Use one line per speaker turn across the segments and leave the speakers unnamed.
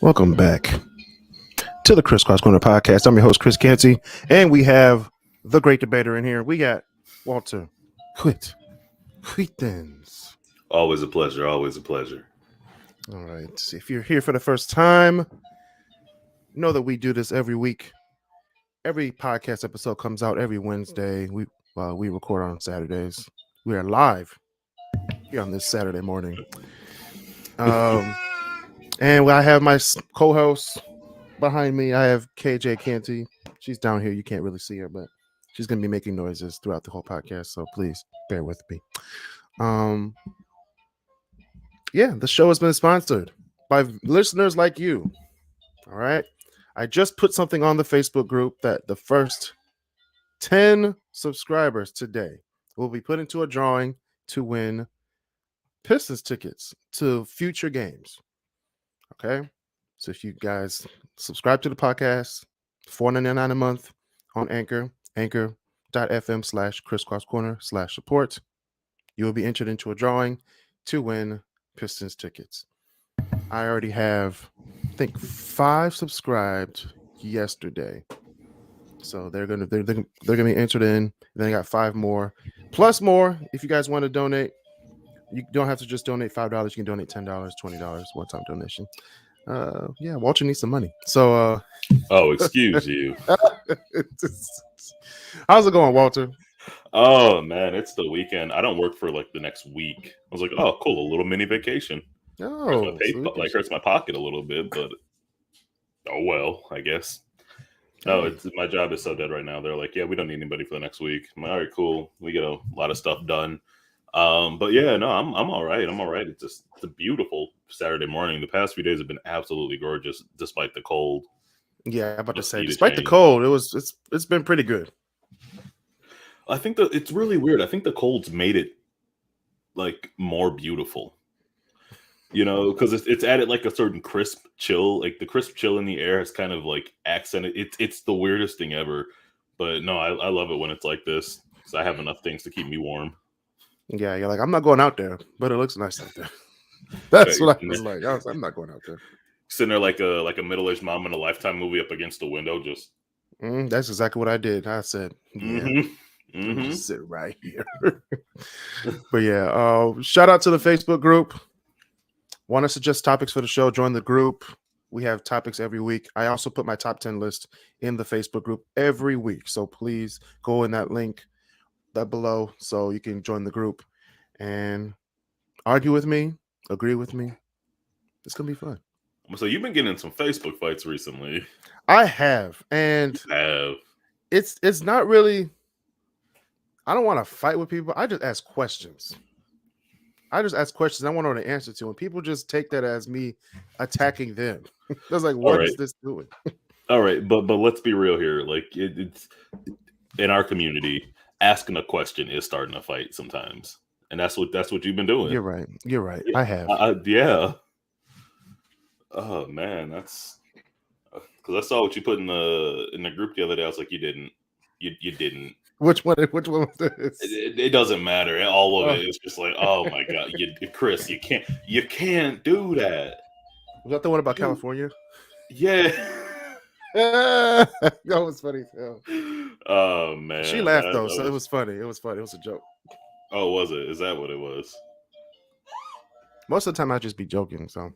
Welcome back to the KrisCross Corner Podcast. I'm your host, Kris Canty, and we have the great debater in here. We got Walter Quitens.
Always a pleasure. Always a pleasure.
All right. If you're here for the first time, know that we do this every week. Every podcast episode comes out every Wednesday. We record on Saturdays. We are live here on this Saturday morning. And I have my co-host behind me. I have KJ Canty. She's down here. You can't really see her, but she's going to be making noises throughout the whole podcast. So please bear with me. The show has been sponsored by listeners like you. All right. I just put something on the Facebook group that the first 10 subscribers today will be put into a drawing to win Pistons tickets to future games. Okay. So if you guys subscribe to the podcast, $4.99 a month on anchor.fm/KrisCross Corner/support, you will be entered into a drawing to win Pistons tickets. I already have, I think, 5 subscribed yesterday. So they're gonna be entered in. Then I got 5 more, plus more. If you guys want to donate, you don't have to just donate $5. You can donate $10, $20, one-time donation. Walter needs some money. So
excuse you.
How's it going, Walter?
Oh man, it's the weekend. I don't work for like the next week. I was like, oh cool, a little mini vacation. Hurts my pocket a little bit, but oh well, I guess. No, it's my job is so dead right now. They're like, yeah, we don't need anybody for the next week. I'm like, all right, cool. We get a lot of stuff done. But yeah, no, I'm all right. I'm all right. It's a beautiful Saturday morning. The past few days have been absolutely gorgeous, despite the cold.
Yeah, I'm about to say, despite the cold, it's been pretty good.
I think that it's really weird. I think the cold's made it like more beautiful. You know, because it's added like a certain crisp chill. Like the crisp chill in the air has kind of like accented. It's the weirdest thing ever. But no, I love it when it's like this because I have enough things to keep me warm.
Yeah, you're like, I'm not going out there, but it looks nice out there. That's what I was like. I'm not going out there.
Sitting there like a middle-aged mom in a Lifetime movie up against the window, just.
That's exactly what I did. I said, just sit right here. But yeah, shout out to the Facebook group. Want to suggest topics for the show? Join the group. We have topics every week. I also put my top 10 list in the Facebook group every week. So please go in that link below so you can join the group and argue with me, agree with me. It's gonna be fun.
So you've been getting in some Facebook fights recently.
I have, and it's not really. I don't want to fight with people. I just ask questions. I want to know the answer to, and people just take that as me attacking them. That's like, what is this doing?
All right, but let's be real here. Like it's in our community. Asking a question is starting a fight sometimes, and that's what you've been doing.
You're right. Yeah, I have.
Yeah. Oh man, that's because I saw what you put in the group the other day. I was like, you didn't.
Which one was this?
It doesn't matter. All of it is just like, oh my god, Kris, you can't do that.
Was that the one about California?
Yeah.
That was funny too.
Oh man,
she laughed though, so it was funny. It was funny. It was a joke.
Oh, was it? Is that what it was?
Most of the time, I just be joking. So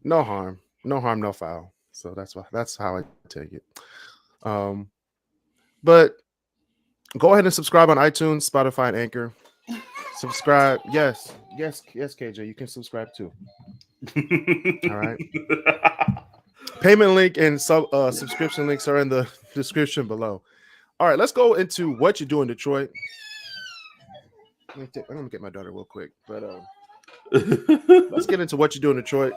no harm, no foul. So that's how I take it. But go ahead and subscribe on iTunes, Spotify, and Anchor. Subscribe, yes, KJ, you can subscribe too. All right. Payment link and subscription links are in the description below. All right, let's go into what you do in Detroit. I'm gonna get my daughter real quick, but let's get into what you do in Detroit.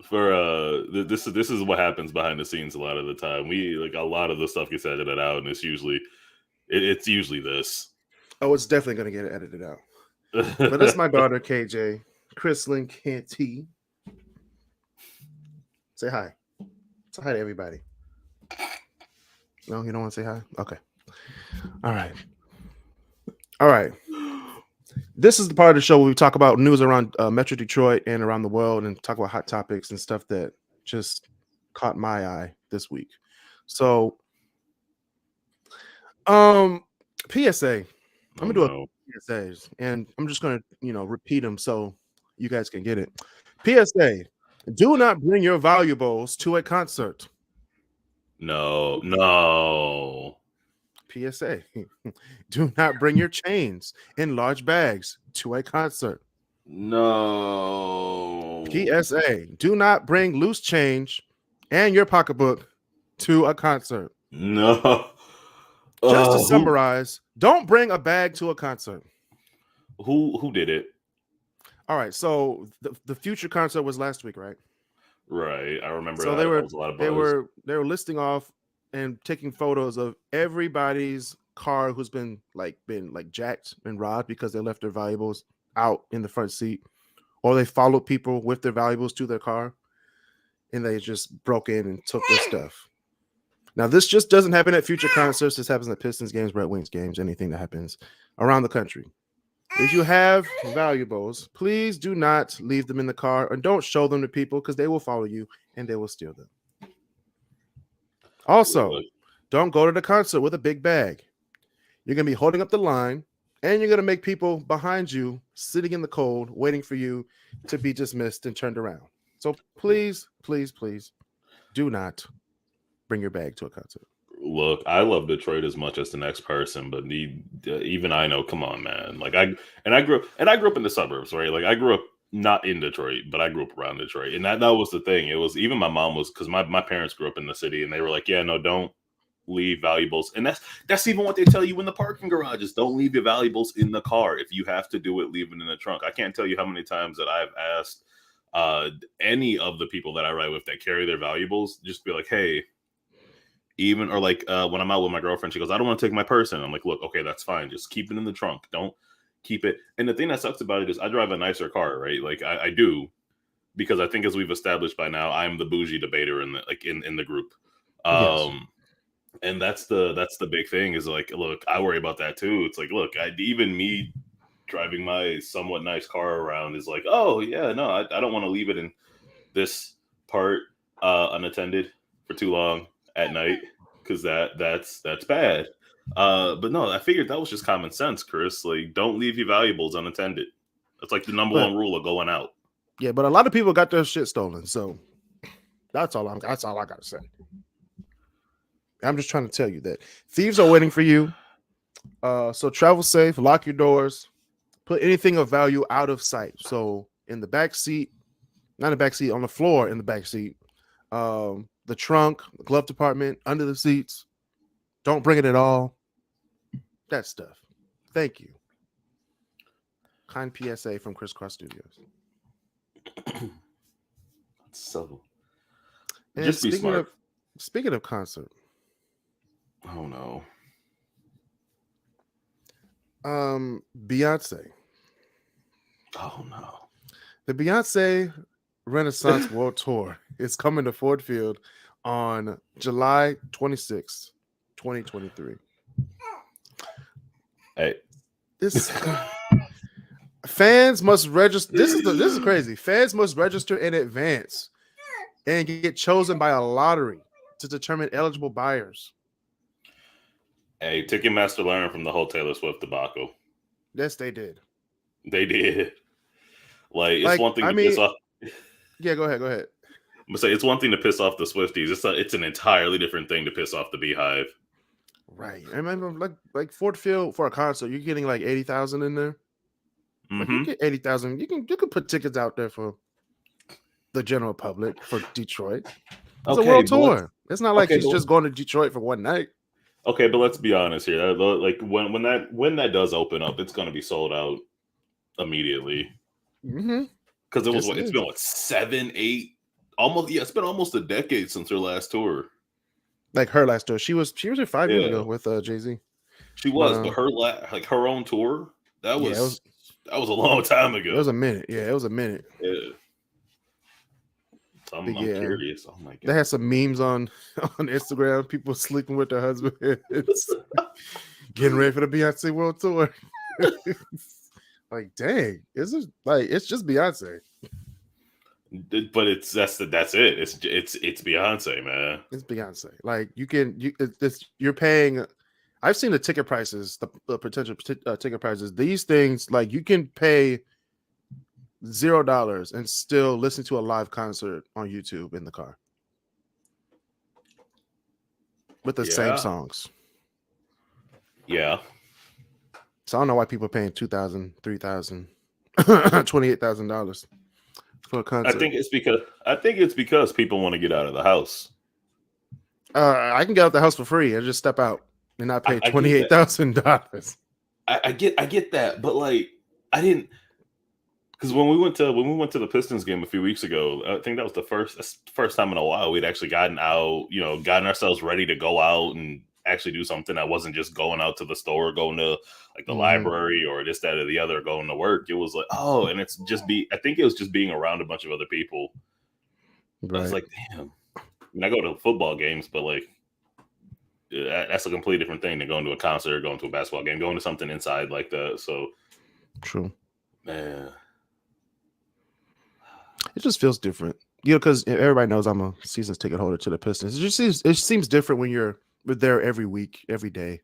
For this is what happens behind the scenes a lot of the time. We like a lot of the stuff gets edited out, and it's usually this.
Oh, it's definitely gonna get edited out. But that's my daughter KJ, Krislyn Canty. Say hi. Say hi to everybody. No, you don't want to say hi? Okay. All right. this is the part of the show where we talk about news around Metro Detroit and around the world, and talk about hot topics and stuff that just caught my eye this week. So, PSA. I'm gonna do a PSAs, and I'm just gonna repeat them so you guys can get it. PSA: do not bring your valuables to a concert.
No.
PSA: do not bring your chains in large bags to a concert.
No.
PSA: do not bring loose change and your pocketbook to a concert.
No.
Just to summarize, don't bring a bag to a concert.
Who did it?
All right, so the Future concert was last week, right?
Right, I remember.
So
that was a lot of buzz.
they were listing off and taking photos of everybody's car who's been jacked and robbed because they left their valuables out in the front seat, or they followed people with their valuables to their car, and they just broke in and took their stuff. Now, this just doesn't happen at Future concerts. This happens at Pistons games, Red Wings games, anything that happens around the country. If you have valuables, please do not leave them in the car, or don't show them to people, because they will follow you and they will steal them. Also, don't go to the concert with a big bag. You're going to be holding up the line, and you're going to make people behind you sitting in the cold waiting for you to be dismissed and turned around. So please, please, please do not bring your bag to a concert.
Look, I love Detroit as much as the next person, but even I know, come on, man. Like I grew up in the suburbs, right? Like I grew up not in Detroit, but I grew up around Detroit. And that was the thing. It was, even my mom was, because my parents grew up in the city, and they were like, yeah, no, don't leave valuables. And that's even what they tell you in the parking garages. Don't leave your valuables in the car. If you have to do it, leave it in the trunk. I can't tell you how many times that I've asked any of the people that I ride with that carry their valuables, just be like, hey, when I'm out with my girlfriend, she goes, I don't want to take my purse in. I'm like, look, okay, that's fine. Just keep it in the trunk. Don't keep it. And the thing that sucks about it is I drive a nicer car, right? Like I do, because I think, as we've established by now, I'm the bougie debater in the group.
Yes.
And that's the big thing, is like, look, I worry about that too. It's like, look, even me driving my somewhat nice car around is like, oh yeah, no, I don't want to leave it in this part unattended for too long at night, because that's bad. But no, I figured that was just common sense, Kris. Like, don't leave your valuables unattended. That's like the number one rule of going out.
Yeah, but a lot of people got their shit stolen, so that's all I gotta say. I'm just trying to tell you that thieves are waiting for you. So travel safe, lock your doors, put anything of value out of sight. So in the back seat, not in the back seat, on the floor in the back seat, the trunk, the glove department, under the seats. Don't bring it at all. That stuff. Thank you. Kind PSA from KrisCross Studios.
So,
and
just be smart.
Speaking of concert.
Oh no.
Beyonce.
Oh no.
The Beyonce Renaissance World Tour is coming to Ford Field on July 26th, 2023.
Hey.
Fans must register. This is crazy. Fans must register in advance and get chosen by a lottery to determine eligible buyers.
Hey, Ticketmaster learned from the whole Taylor Swift debacle.
Yes, they did.
They did. It's one thing to piss off.
Yeah, go ahead.
I'm gonna say, it's one thing to piss off the Swifties. It's an entirely different thing to piss off the Beehive.
Right. I remember, like Ford Field for a concert, you're getting like 80,000 in there. Like, you get 80,000. You can put tickets out there for the general public for Detroit. It's a world tour. It's not like he's just going to Detroit for one night.
Okay, but let's be honest here. Like when that does open up, it's going to be sold out immediately. Because it's been 7, 8, almost. Yeah, it's been almost a decade since her last tour.
Like her last tour, she was here 5 years ago with Jay-Z.
She was, but her own tour, that was a long time ago.
It was a minute. Yeah, it was a minute.
Yeah. I'm curious. Oh my god.
They had some memes on Instagram. People sleeping with their husbands, getting ready for the Beyonce World Tour. Like, dang, is it like it's just Beyonce?
But that's it. It's Beyonce, man.
It's Beyonce. Like you're paying. I've seen the ticket prices, the potential ticket prices. These things, like you can pay $0 and still listen to a live concert on YouTube in the car with the same songs.
Yeah.
So I don't know why people are paying $2,000, $3,000, $28,000 for a concert.
I think it's because people want to get out of the house.
I can get out of the house for free and just step out and not pay $28,000.
I get that, but like I didn't, because when we went to the Pistons game a few weeks ago, I think that was the first time in a while we'd actually gotten out, gotten ourselves ready to go out and actually do something that wasn't just going out to the store, going to like the library or this, that, or the other, going to work. It was like, and it's just I think it was just being around a bunch of other people. Right. I was like, damn. I mean, I go to football games, but like that's a completely different thing than going to a concert, going to a basketball game, going to something inside like that. So
true,
man.
It just feels different, because everybody knows I'm a season ticket holder to the Pistons. It seems different when you're there every week, every day.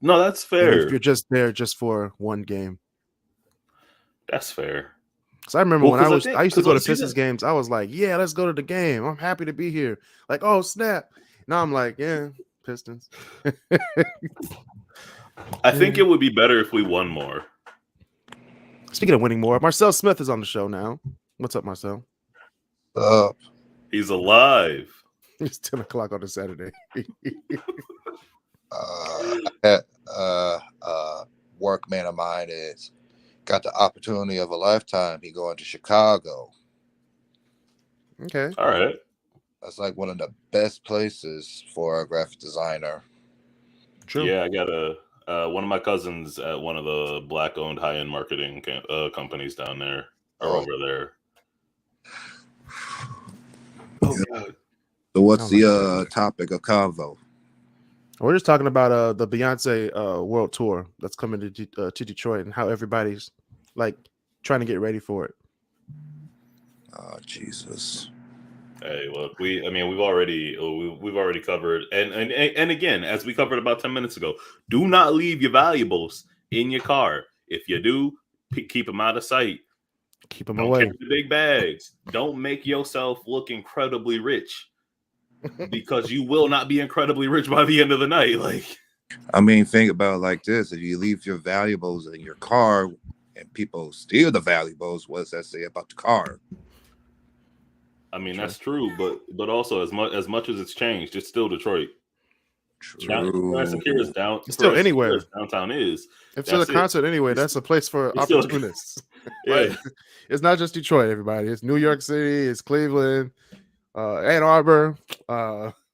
No, that's fair.
If you're just there just for one game,
that's fair.
Because I remember when I used to go to Pistons games, I was like, yeah, let's go to the game. I'm happy to be here. Like, oh snap! Now I'm like, yeah, Pistons.
I think it would be better if we won more.
Speaking of winning more, Marcel Smith is on the show now. What's up, Marcel?
He's alive.
It's 10 o'clock on a Saturday.
Workman of mine is got the opportunity of a lifetime. He going to Chicago.
Okay.
All right.
That's like one of the best places for a graphic designer.
True. Yeah, I got one of my cousins at one of the black-owned high-end marketing companies down there over there.
Oh, God. So what's the topic of convo?
We're just talking about the Beyonce world tour that's coming to Detroit and how everybody's like trying to get ready for it.
Oh Jesus!
Hey, look, we've already covered, and again, as we covered about 10 minutes ago, do not leave your valuables in your car. If you do, keep them out of sight.
Keep them away.
Carry the big bags. Don't make yourself look incredibly rich, because you will not be incredibly rich by the end of the night. Like,
I mean, think about it like this: if you leave your valuables in your car and people steal the valuables, what does that say about the car?
I mean, that's true, but also as much as it's changed, it's still Detroit.
True.
It's still anywhere.
Downtown is.
If it's a concert anyway, that's a place for opportunists.
Yeah.
It's not just Detroit, everybody. It's New York City, it's Cleveland, Ann Arbor,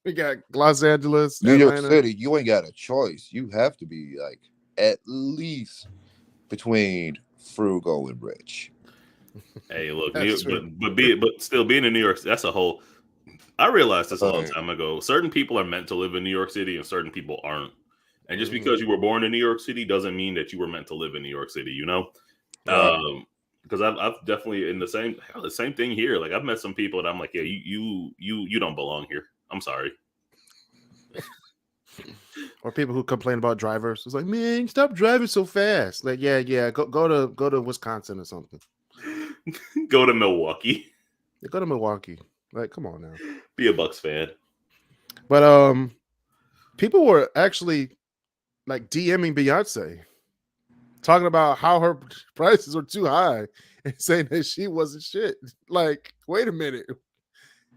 we got Los Angeles,
New York City. You ain't got a choice. You have to be like at least between frugal and rich.
Hey, look, but still being in New York, that's a whole. I realized this a long time ago. Certain people are meant to live in New York City, and certain people aren't. And just because you were born in New York City doesn't mean that you were meant to live in New York City. Because I've definitely in the same thing here. Like I've met some people, and I'm like, yeah, you don't belong here. I'm sorry.
Or people who complain about drivers. It's like, man, stop driving so fast. Like, yeah, go to Wisconsin or something.
Go to Milwaukee.
Yeah, go to Milwaukee. Like, come on now.
Be a Bucks fan.
But people were actually like DMing Beyonce, talking about how her prices are too high and saying that she wasn't shit. Like, wait a minute.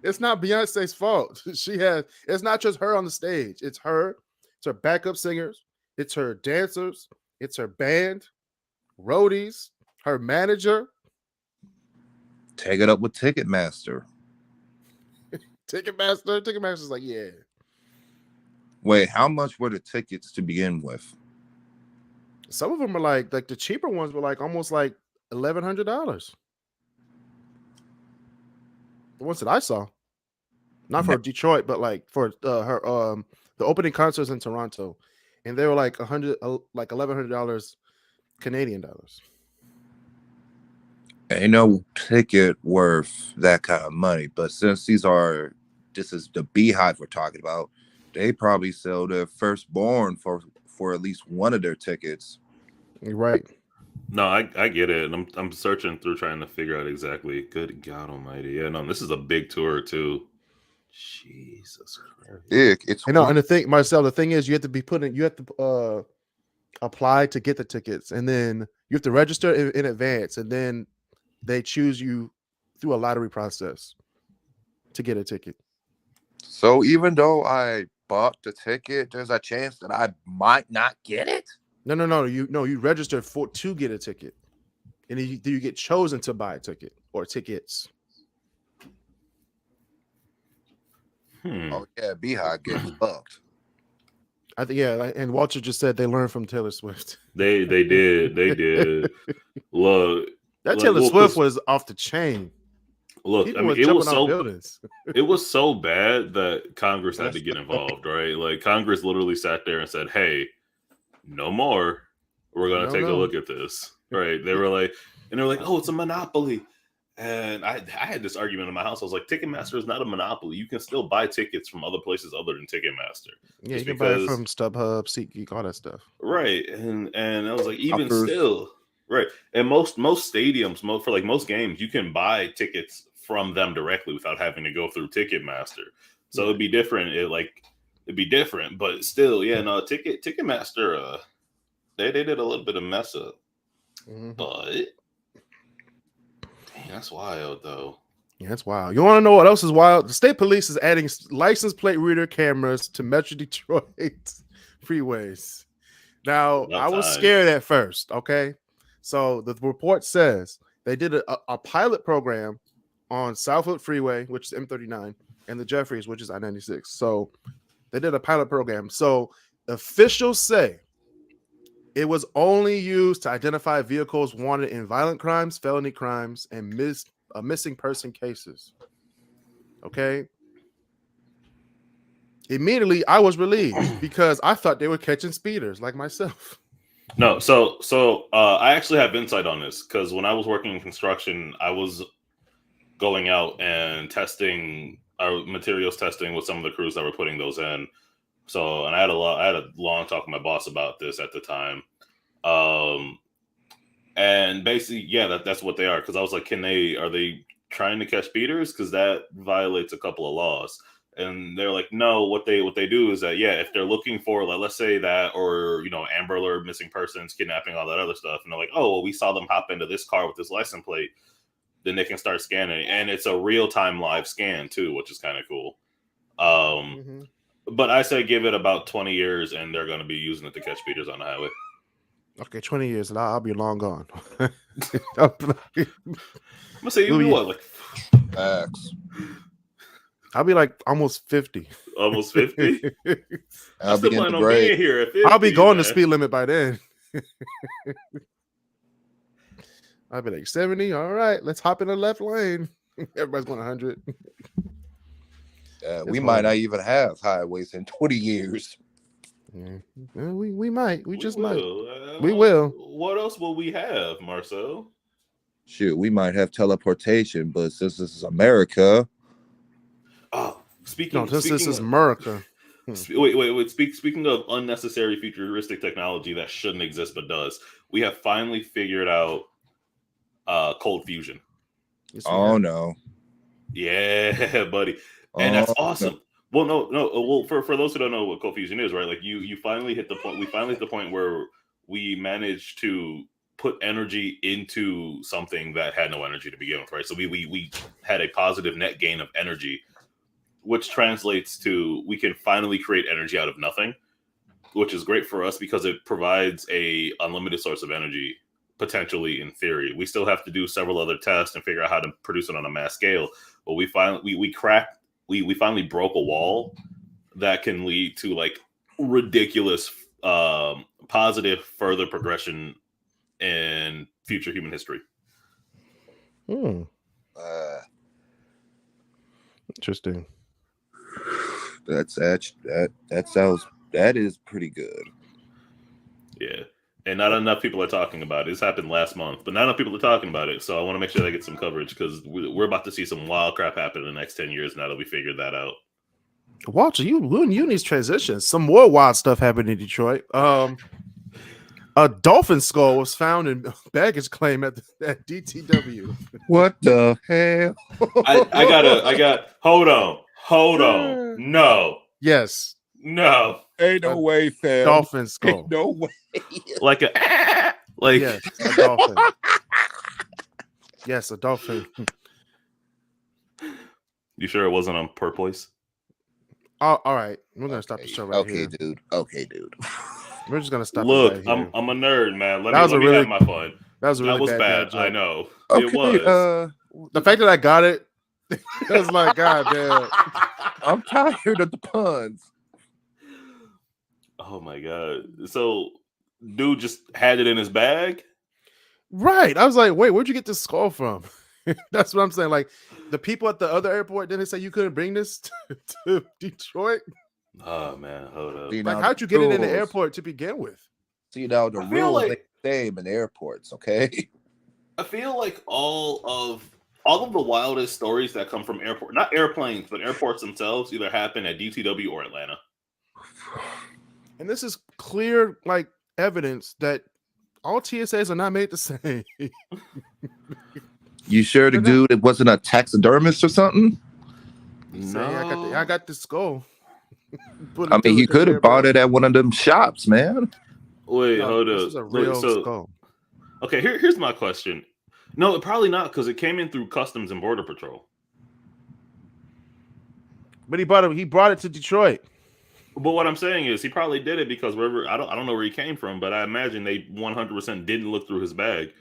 It's not Beyonce's fault. It's not just her on the stage. It's her. It's her backup singers. It's her dancers. It's her band, roadies, her manager.
Take it up with Ticketmaster.
Ticketmaster's like, yeah.
Wait, how much were the tickets to begin with?
Some of them are like the cheaper ones were like almost like $1,100. The ones that I saw, not for Detroit, but like for her the opening concerts in Toronto, and they were like $1,100 Canadian dollars.
Ain't no ticket worth that kind of money. But since this is the Beehive we're talking about, they probably sell their firstborn for at least one of their tickets.
You're right.
No, I get it, and I'm searching through trying to figure out exactly. Good God Almighty! Yeah, no, this is a big tour too. Jesus Christ!
It's
and the thing, Marcel, the thing is, you have to apply to get the tickets, and then you have to register in advance, and then they choose you through a lottery process to get a ticket.
So even though I bought the ticket, there's a chance that I might not get it.
No. You register to get a ticket, and then you get chosen to buy a ticket or tickets.
Oh yeah, Beehive gets fucked.
I think and Walter just said they learned from Taylor Swift.
They did. Look,
that Taylor Swift was off the chain.
Look, I mean, it was so bad that Congress had to get involved, right? Like Congress literally sat there and said, "Hey, no more. We're gonna take a look at this." Right? They were like, "Oh, it's a monopoly." And I had this argument in my house. I was like, Ticketmaster is not a monopoly. You can still buy tickets from other places other than Ticketmaster.
Yeah, you can buy it from StubHub, SeatGeek, all that stuff.
Right. And I was like, even still, right. And most stadiums, for like most games, you can buy tickets from them directly without having to go through Ticketmaster. So it'd be different. It'd be different, but still, yeah, no, Ticketmaster, they did a little bit of mess up. But that's wild, though.
Yeah, that's wild. You want to know what else is wild? The state police is adding license plate reader cameras to Metro Detroit freeways. Now, I was scared at first, okay? So the report says they did a pilot program on Southwood Freeway, which is M39, and the Jeffries, which is I-96. So they did a pilot program. So officials say it was only used to identify vehicles wanted in violent crimes, felony crimes, and missing person cases. Okay. Immediately, I was relieved because I thought they were catching speeders like myself.
No, so I actually have insight on this because when I was working in construction, I was going out and testing our materials testing with some of the crews that were putting those in. So, and I had a long talk with my boss about this at the time. And basically, yeah, that's what they are. Cause I was like, are they trying to catch speeders? Cause that violates a couple of laws. And they're like, no, what they do is that, yeah, if they're looking for, like, let's say that, or, Amber Alert, missing persons, kidnapping, all that other stuff. And they're like, oh, well, we saw them hop into this car with this license plate. Then they can start scanning. And it's a real-time live scan too, which is kind of cool. But I say give it about 20 years and they're going to be using it to catch speeders on the highway.
Okay, 20 years and I'll be long gone.
I'm going to say you'll be what, like
Facts.
I'll be like almost 50.
Almost 50?
I'll be in the grade
here at 50,
I'll be going the speed limit by then. I'll be like 70. All right, let's hop in the left lane. Everybody's going 100.
We might not even have highways in 20 years.
Yeah. We might. We just might.
We will. What else will we have, Marcel?
Shoot, we might have teleportation, but since this is America.
Oh, this
is America.
Wait. Speaking of unnecessary futuristic technology that shouldn't exist but does, we have finally figured out cold fusion.
Oh no.
Yeah, buddy. And that's awesome. No. Well, no. Well, for those who don't know what cold fusion is, right? Like you finally hit the point. We finally hit the point where we managed to put energy into something that had no energy to begin with, right? So we had a positive net gain of energy, which translates to we can finally create energy out of nothing, which is great for us because it provides a unlimited source of energy, potentially in theory. We still have to do several other tests and figure out how to produce it on a mass scale. But we finally broke a wall that can lead to like ridiculous positive further progression in future human history.
Interesting.
That is pretty good.
Yeah. And not enough people are talking about it. This happened last month, but not enough people are talking about it. So I want to make sure they get some coverage because we're about to see some wild crap happen in the next 10 years now that we figured that out.
Walter, you need these transitions. Some more wild stuff happened in Detroit. A dolphin skull was found in baggage claim at DTW.
What the hell?
Hold on. No.
Yes.
No.
Ain't no way, fam.
Dolphin skull.
Ain't no way.
Yes, a dolphin. Yes, a dolphin.
You sure it wasn't on purpose?
All right. We're gonna stop the show right here.
Okay, dude.
We're just gonna stop.
Look,
it right here.
I'm a nerd, man. Let me have my fun.
That was
bad. I know.
Okay,
it was.
The fact that I got it, it was like, God damn.
I'm tired of the puns.
Oh my god! So, dude just had it in his bag.
Right. I was like, wait, where'd you get this skull from? That's what I'm saying. Like, the people at the other airport didn't say you couldn't bring this to Detroit.
Oh man, hold up.
Like, how'd you get it in the airport to begin with?
See, now the rules they same in airports, okay?
I feel like all of the wildest stories that come from not airplanes, but airports themselves, either happen at DTW or Atlanta.
And this is clear, like, evidence that all TSAs are not made the same.
You sure the dude it wasn't a taxidermist or something?
No,
I got this skull.
I mean, he could have bought it at one of them shops, man.
Wait, hold up.
This is a real skull.
Okay, here's my question. No, probably not, because it came in through Customs and Border Patrol.
But he brought it to Detroit.
But what I'm saying is he probably did it because I don't know where he came from, but I imagine they 100% didn't look through his bag,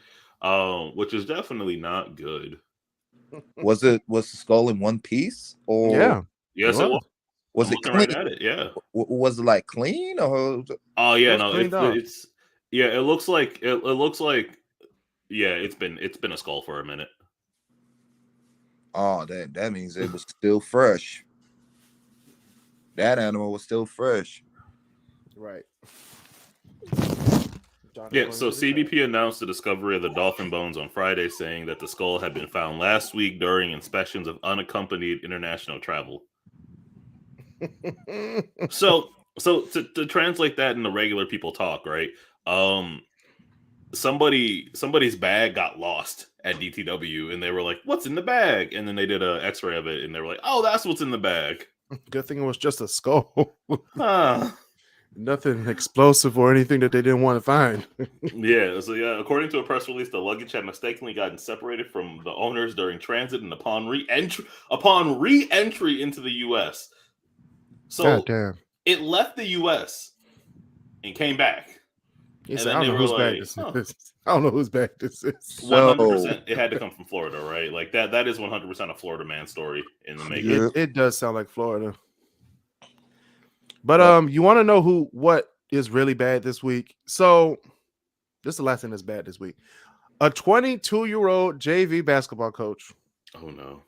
which is definitely not good.
Was the skull in one piece? Or
yeah,
yes, it was.
Was it clean?
Right at it, yeah.
Was it like clean or?
Oh yeah, no, it's yeah. It looks like yeah. It's been a skull for a minute.
Oh, that means it was still fresh. That animal was still fresh.
Right.
Yeah, so CBP announced the discovery of the dolphin bones on Friday, saying that the skull had been found last week during inspections of unaccompanied international travel. So to translate that into regular people talk, right? Somebody's bag got lost at DTW, and they were like, "What's in the bag?" And then they did an X-ray of it, and they were like, "Oh, that's what's in the bag."
Good thing it was just a skull. Nothing explosive or anything that they didn't want to find.
Yeah, according to a press release, the luggage had mistakenly gotten separated from the owners during transit and upon re-entry into the U.S. So it left the U.S. and came back.
Yes, I don't know whose bag this is. I don't know whose bag this is.
100%. It had to come from Florida, right? Like that is 100% a Florida man story in the making.
Yeah. It does sound like Florida. But you want to know what is really bad this week? So this is the last thing that's bad this week. A 22-year-old JV basketball coach.
Oh no.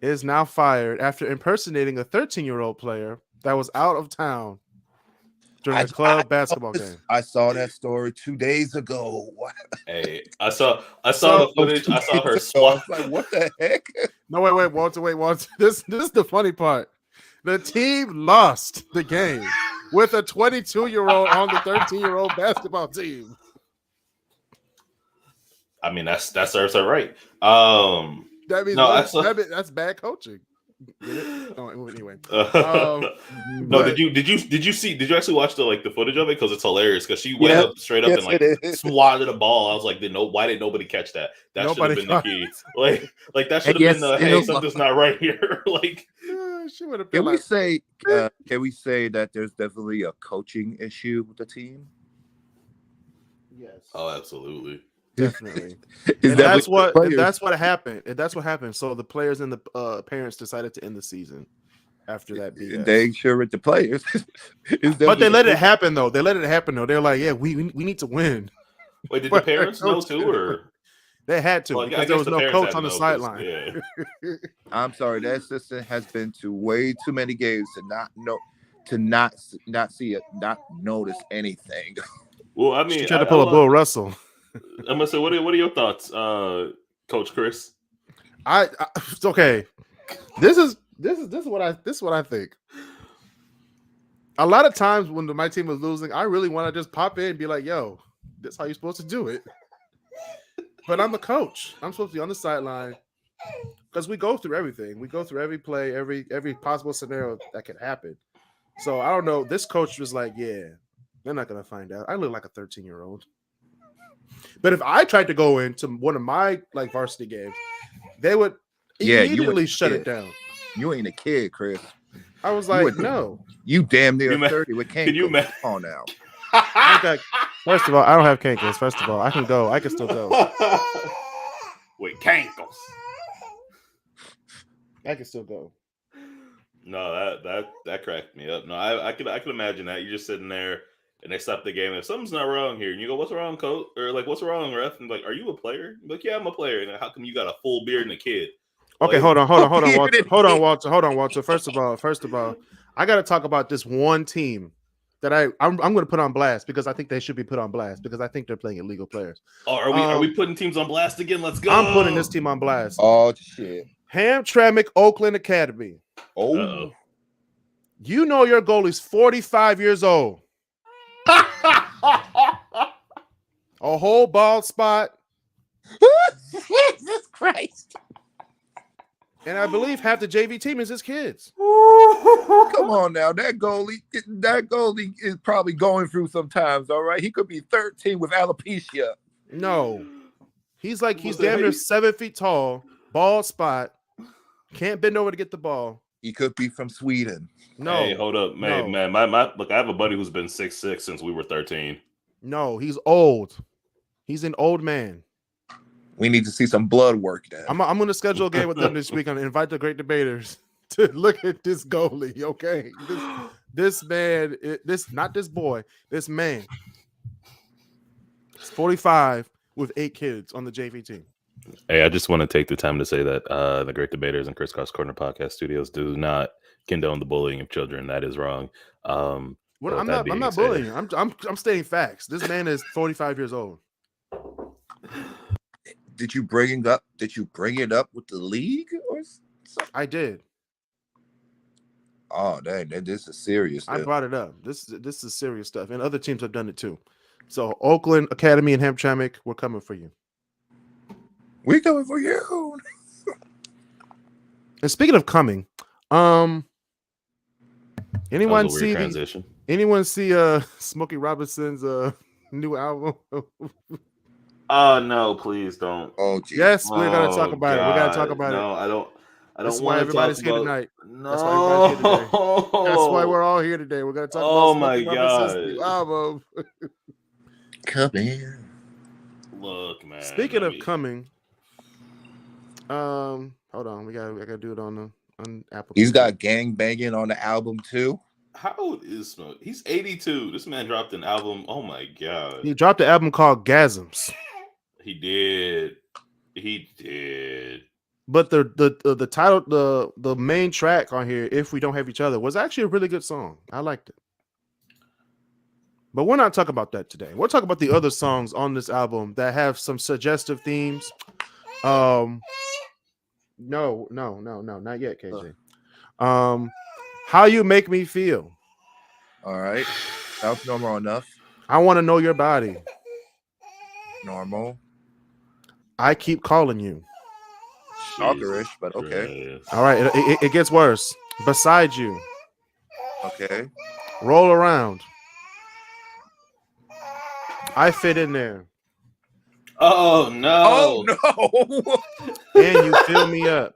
Is now fired after impersonating a 13-year-old player that was out of town during a club basketball game.
I saw that story 2 days ago.
Hey, I saw the footage. I saw her swat.
Like, what the heck?
No, wait, Walter. This is the funny part. The team lost the game with a 22-year-old on the 13-year-old basketball team.
I mean, that serves her right.
That means that's bad coaching. Oh, anyway.
No, did you actually watch the footage of it? Because it's hilarious. Because she went up straight up and swatted a ball. I was like, why did nobody catch that? That should have been the key. Like that should have been the hey, something's not right here. Like,
she would have been.
Can we say that there's definitely a coaching issue with the team?
Yes.
Oh, absolutely.
Definitely. That's what happened. That's what happened. So the players and the parents decided to end the season after that BS.
They ain't sure with the players.
But they let it happen though. They're like, yeah, we need to win.
Wait, did the parents know too, or
they had to because there was no coach on the sideline?
Yeah.
I'm sorry, that assistant has been to way too many games to not know, to not see it, not notice anything.
Well, I mean,
she tried to pull a Bill Russell.
I'm gonna say, what are your thoughts, Coach Kris?
It's okay. This is what I think. A lot of times when my team was losing, I really want to just pop in and be like, "Yo, this how you're supposed to do it." But I'm the coach. I'm supposed to be on the sideline because we go through everything. We go through every play, every possible scenario that could happen. So I don't know. This coach was like, "Yeah, they're not gonna find out." I look like a 13-year-old. But if I tried to go into one of my like varsity games, they would immediately shut it down.
You ain't a kid, Kris.
I was like, no.
You damn near 30 with cankles. Can you imagine? Come on now.
Okay. First of all, I don't have cankles. First of all, I can go. I can still go.
Wait, cankles.
I can still go.
No, that cracked me up. No, I could imagine that. You're just sitting there and they stop the game. If something's not wrong here, and you go, "What's wrong, coach?" Or like, "What's wrong, ref?" And like, "Are you a player?" I'm like, "Yeah, I'm a player." And how come you got a full beard and a kid?
Okay, hold on, Walter. First of all, I got to talk about this one team that I'm going to put on blast because I think they should be put on blast because I think they're playing illegal players.
Oh, are we putting teams on blast again? Let's go.
I'm putting this team on blast.
Oh shit.
Hamtramck Oakland Academy.
Oh.
Uh-oh.
You know your goalie's 45 years old. A whole bald spot.
Jesus Christ.
And I believe half the JV team is his kids.
Come on now. That goalie is probably going through some times, all right? He could be 13 with alopecia.
No. He's damn near 7 feet tall, bald spot, can't bend over to get the ball.
He could be from Sweden.
No. Hey, hold up, man.
No.
Man, look, I have a buddy who's been 6'6" since we were 13.
No, he's old. He's an old man.
We need to see some blood work then.
I'm going to schedule a game with them this week and invite the great debaters to look at this goalie, okay? This man, not this boy, this man. He's 45 with 8 kids on the JV team.
Hey, I just want to take the time to say that the Great Debaters and KrisCross Corner Podcast Studios do not condone the bullying of children. That is wrong.
I'm not bullying. I'm stating facts. This man is 45 years old.
Did you bring it up? Did you bring it up with the league or something?
I did.
Oh, dang! This is serious.
I brought it up. This is serious stuff, and other teams have done it too. So Oakland Academy and Hamtramck, we're coming for you.
We're coming for you.
And speaking of coming, anyone see Smokey Robinson's new album?
No, please don't.
Oh, geez.
Yes, we're gonna talk about it. We gotta talk about it.
No, I don't.
That's why everybody's here tonight.
No,
that's why everybody's here today. That's why we're all here today. We're gonna talk about Smokey Robinson's new album.
Come in.
Look, man.
Speaking of coming, hold on. I gotta do it on Apple.
He's got gang banging on the album too.
How old is Smoke? He's 82. This man dropped an album. Oh my god.
He dropped an album called Gasms.
He did.
But the title, the main track on here, If We Don't Have Each Other, was actually a really good song. I liked it. But we're not talking about that today. We're talking about the other songs on this album that have some suggestive themes. No, not yet, KJ. How You Make Me Feel.
All right. That's normal enough.
I Want to Know Your Body.
Normal.
I Keep Calling You.
Stalkerish, but okay.
All right, it gets worse. Beside You.
Okay.
Roll Around. I Fit In There.
Oh no.
And You Fill Me Up.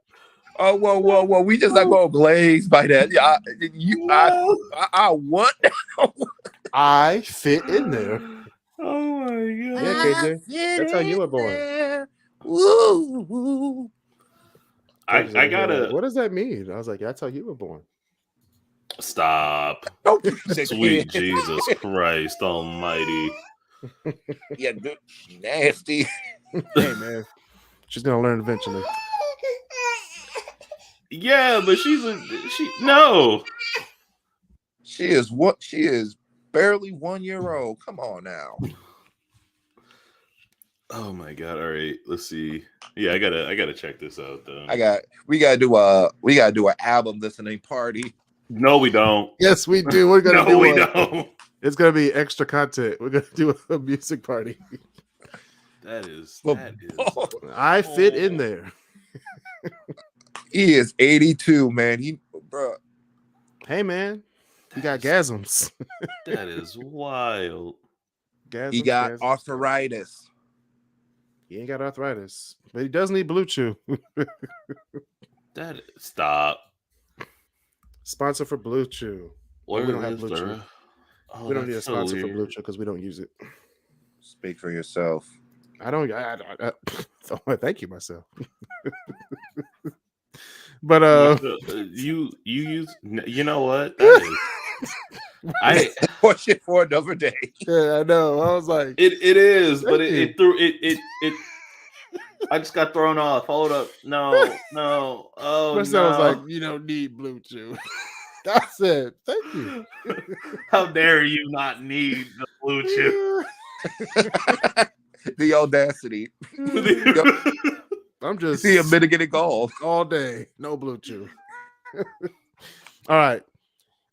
Oh, whoa. We just not going to glaze by that. Yeah, I want.
I Fit In There.
Oh, my God.
Yeah, KJ. That's how you were born.
Woo.
I gotta.
What does that mean? I was like, that's how you were born.
Stop. Sweet Jesus Christ Almighty.
Yeah, nasty.
Hey, man. She's going to learn eventually.
Yeah, but no.
She is barely 1 year old. Come on now.
Oh my god! All right, let's see. Yeah, I gotta check this out though.
We gotta do an album listening party.
No, we don't.
Yes, we do. We're gonna do.
No, we don't.
It's gonna be extra content. We're gonna do a music party.
That is.
I fit in there.
He is 82, man. Bro.
Hey, man, he got gasms.
That is wild.
He got arthritis.
He ain't got arthritis, but he does need Blue Chew.
Stop.
Sponsor for Blue Chew. We don't have Blue Chew.
Oh,
we don't need a sponsor for Blue Chew because we don't use it.
Speak for yourself.
I don't. Thank you, myself. But
you use. You know what? That is, I
push it for another day.
Yeah, I know. I was like,
it is, but it threw it. I just got thrown off. Hold up. No. Oh,
Marcel was like, you don't need Blue Chew. That's it. Thank you.
How dare you not need the Blue Chew?
The audacity.
I'm just
see a mitigated goal
all day. No Blue Chew. All right.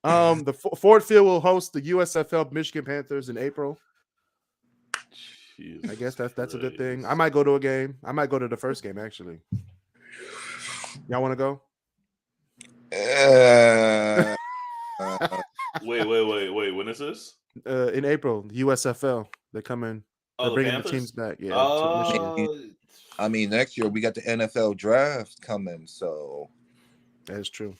The Ford Field will host the USFL Michigan Panthers in April. I guess that's a good thing. I might go to a game. I might go to the first game actually. Y'all want to go?
Wait. When is this?
In April, USFL. They're coming. They're bringing the teams back. Yeah.
I mean, next year we got the NFL draft coming, so
that is true.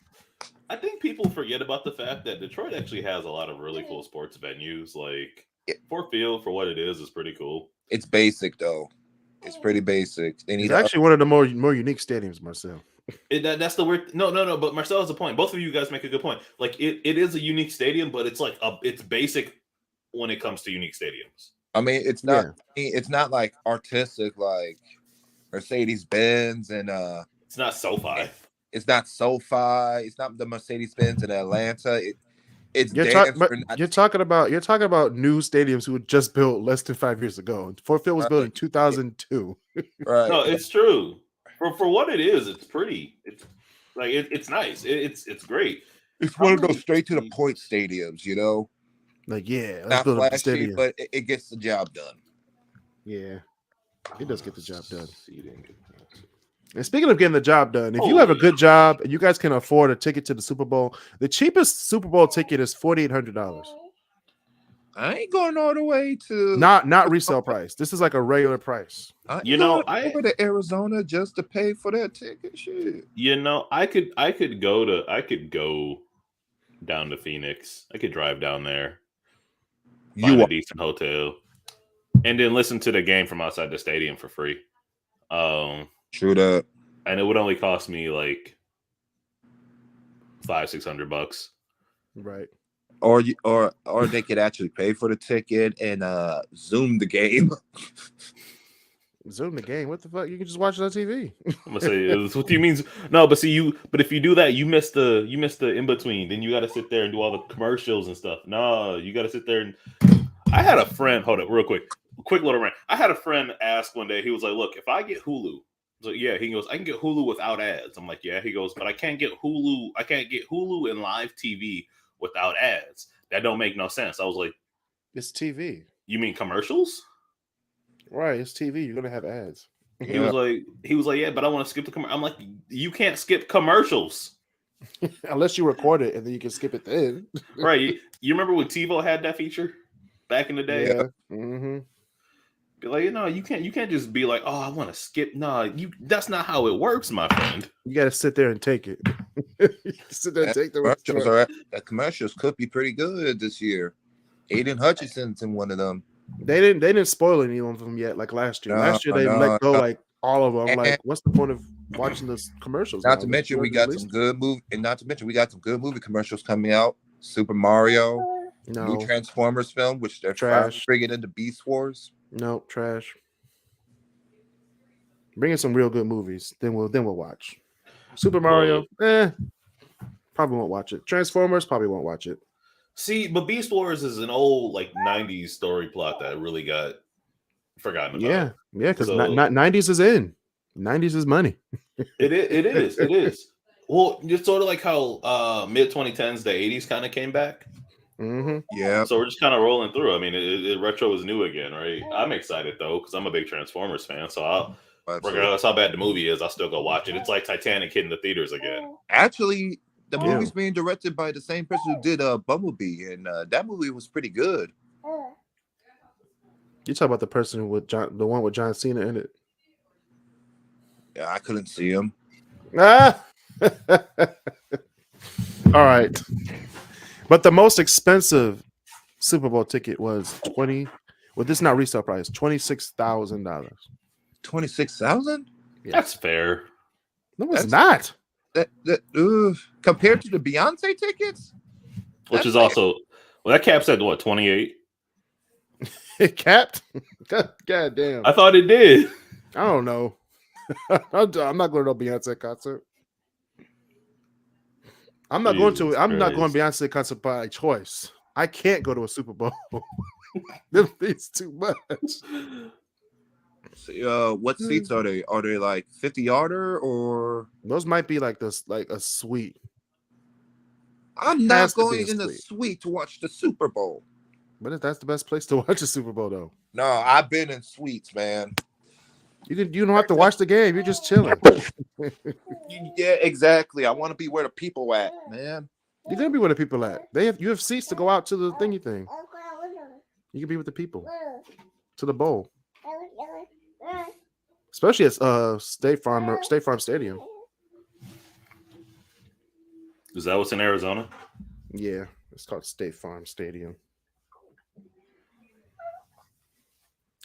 I think people forget about the fact that Detroit actually has a lot of really cool sports venues. Like Ford Field, for what it is pretty cool.
It's basic though. It's pretty basic.
It's actually one of the more unique stadiums, Marcel.
That's the weird. No. But Marcel has a point. Both of you guys make a good point. Like it is a unique stadium, but it's like it's basic when it comes to unique stadiums.
I mean, it's not. It's not like artistic like Mercedes-Benz and
It's not SoFi.
It's not SoFi. It's not the Mercedes-Benz in Atlanta.
You're talking about new stadiums who were just built less than 5 years ago. Ford Field was built in 2002.
Right.
No, it's true. For what it is, it's pretty. It's like it's nice. It's great.
It's one of those straight to the point stadiums, you know.
Like let's
not
build
flashy,
a stadium.
but it gets the job done.
Yeah, it does get the job done. And speaking of getting the job done, if you have a good job and you guys can afford a ticket to the Super Bowl, the cheapest Super Bowl ticket is $4,800.
I ain't going all the way to
not resale price. This is like a regular price.
I over to Arizona just to pay for that ticket. Shit.
I could go down to Phoenix. I could drive down there, find a decent hotel, and then listen to the game from outside the stadium for free.
True that.
And it would only cost me like $500-$600.
Right.
Or they could actually pay for the ticket and Zoom the game.
Zoom the game? What the fuck? You can just watch it on TV.
I'm gonna say what you mean. No, but if you do that, you miss the in between. Then you got to sit there and do all the commercials and stuff. No, you got to sit there and. I had a friend. Hold up, real quick little rant. I had a friend ask one day. He was like, "Look, if I get Hulu." So yeah, he goes, I can get Hulu without ads. I'm like, yeah. He goes, but I can't get Hulu. I can't get Hulu and live TV without ads. That don't make no sense. I was like,
it's TV.
You mean commercials?
Right, it's TV. You're gonna have ads.
He was like, yeah, but I want to skip the commercial. I'm like, you can't skip commercials
unless you record it, and then you can skip it then.
Right? You remember when TiVo had that feature back in the day?
Yeah. Mm-hmm.
Be like, you can't just be like, oh, I want to skip. No, that's not how it works, my friend.
You got to sit there and take it. Sit there and take the
commercials. The commercials could be pretty good this year. Aiden Hutchinson's in one of them.
They didn't spoil any of them yet, like last year. Last year they let go like all of them. I'm like, what's the point of watching those commercials?
Not to mention we got some good movie commercials coming out. Super Mario, new Transformers film, which they're bringing into Beast Wars.
Nope, trash. Bring in some real good movies, then we'll watch. Super Mario, probably won't watch it. Transformers, probably won't watch it.
See, but Beast Wars is an old like '90s story plot that really got forgotten about.
Yeah, because '90s is in. '90s is money.
It is. Well, it's sort of like how mid 2010s, the '80s kind of came back.
Mm-hmm.
Yeah.
So we're just kind of rolling through. I mean, retro is new again, right? I'm excited though because I'm a big Transformers fan. So regardless how bad the movie is, I'll still go watch it. It's like Titanic hitting the theaters again.
Actually, the movie's being directed by the same person who did Bumblebee, and that movie was pretty good.
You talk about the person with the one with John Cena in it.
Yeah, I couldn't see him.
Ah. All right. But the most expensive Super Bowl ticket was $20,000. Well, this is not resale price. $26,000.
26,000?
Yeah. That's fair.
No, it's not.
Compared to the Beyonce tickets,
which is also that caps at what 28.
It capped. God damn.
I thought it did.
I don't know. I'm not going to no Beyonce concert. I'm not going to Beyonce concert by choice. I can't go to a Super Bowl. It's too much.
So, what seats are they? Are they like 50-yarder or
those might be like this, like a suite?
I'm not going in the suite to watch the Super Bowl.
But that's the best place to watch a Super Bowl, though.
No, I've been in suites, man.
You don't have to watch the game. You're just chilling.
Yeah, exactly. I want to be where the people at, man.
You're gonna be where the people at. You have seats to go out to the thingy thing. You can be with the people to the bowl, especially at State Farm Stadium.
Is that what's in Arizona?
Yeah, it's called State Farm Stadium.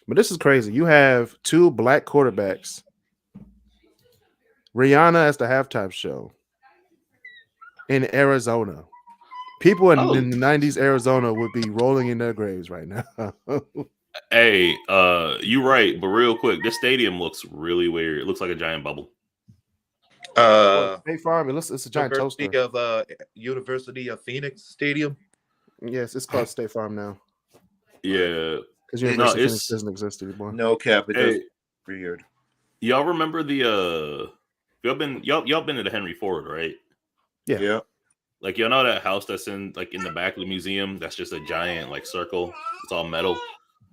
But this is crazy. You have two black quarterbacks. Rihanna as the halftime show in Arizona. People in the 90s Arizona would be rolling in their graves right now.
Hey, you're right, but real quick, this stadium looks really weird. It looks like a giant bubble.
State Farm, it's a giant toaster.
Of University of Phoenix Stadium.
Yes, it's called State Farm now.
Yeah.
Because University of Phoenix doesn't exist anymore.
No cap, it does weird.
Y'all remember the y'all been to the Henry Ford, right?
Yeah.
Like y'all know that house that's in the back of the museum that's just a giant like circle. It's all metal.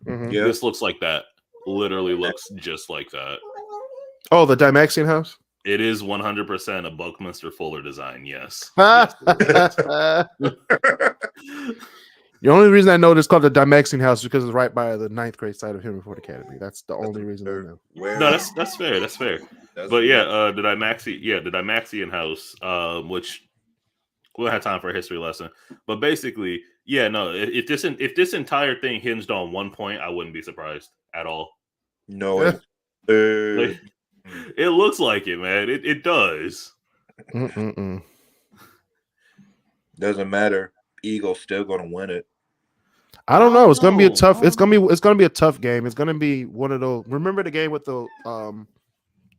Mm-hmm.
Yeah.
This looks like that. Literally looks just like that.
Oh, the Dymaxion house?
It is 100% a Buckminster Fuller design, yes.
The only reason I know it's called the Dymaxion house is because it's right by the 9th grade side of Henry Ford Academy. That's the only reason I know.
No, that's fair. That's fair. But yeah, the Dymaxion house, which we don't have time for a history lesson. But basically, yeah, no, if this entire thing hinged on one point, I wouldn't be surprised at all.
No.
It looks like it, man. It does.
Doesn't matter. Eagles still gonna win it.
I don't know. It's gonna be a tough. It's gonna be a tough game. It's gonna be one of those. Remember the game with the